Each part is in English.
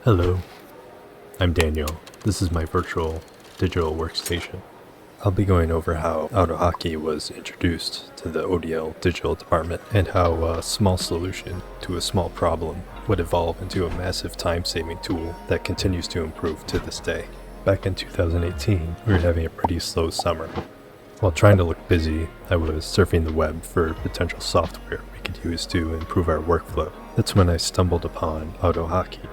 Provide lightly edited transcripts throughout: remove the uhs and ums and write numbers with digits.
Hello, I'm Daniel. This is my virtual digital workstation. I'll be going over how AutoHotKey was introduced to the ODL digital department and how a small solution to a small problem would evolve into a massive time-saving tool that continues to improve to this day. Back in 2018, we were having a pretty slow summer. While trying to look busy, I was surfing the web for potential software we could use to improve our workflow. That's when I stumbled upon AutoHotKey.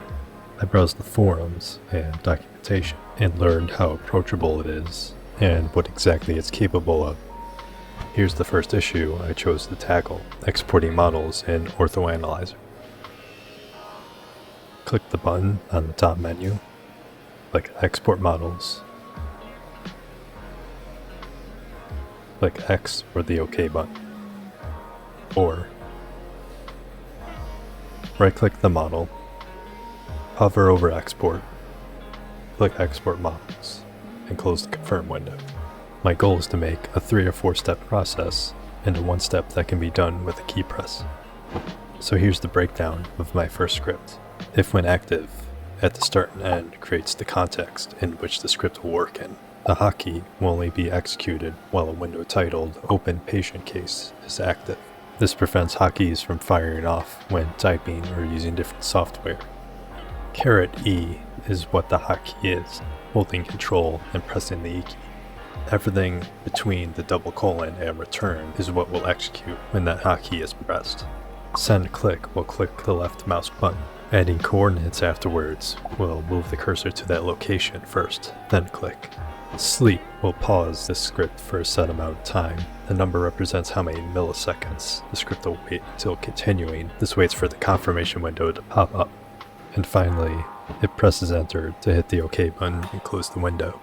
I browsed the forums and documentation and learned how approachable it is and what exactly it's capable of. Here's the first issue I chose to tackle: exporting models in OrthoAnalyzer. Click the button on the top menu, click Export Models, click X or the OK button, or right-click the model, hover over Export, click Export Models, and close the Confirm window. My goal is to make a 3 or 4 step process into one step that can be done with a key press. So here's the breakdown of my first script. If when active, at the start and end creates the context in which the script will work in. The hotkey will only be executed while a window titled Open Patient Case is active. This prevents hotkeys from firing off when typing or using different software. "E" is what the hotkey is, holding Control and pressing the E key. Everything between the double colon and return is what will execute when that hotkey is pressed. Send click will click the left mouse button. Adding coordinates afterwards will move the cursor to that location first, then click. Sleep will pause this script for a set amount of time. The number represents how many milliseconds the script will wait until continuing. This waits for the confirmation window to pop up. And finally, it presses enter to hit the OK button and close the window.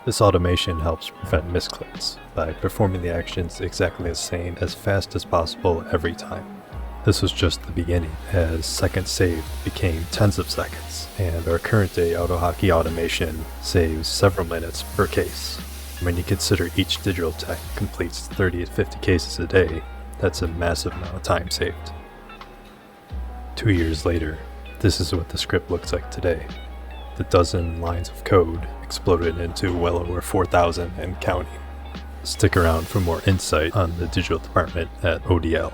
This automation helps prevent misclicks by performing the actions exactly the same as fast as possible every time. This was just the beginning, as seconds saved became tens of seconds, and our current day AutoHotKey automation saves several minutes per case. When you consider each digital tech completes 30 to 50 cases a day, that's a massive amount of time saved. 2 years later, this is what the script looks like today. The dozen lines of code exploded into well over 4,000 and counting. Stick around for more insight on the digital department at ODL.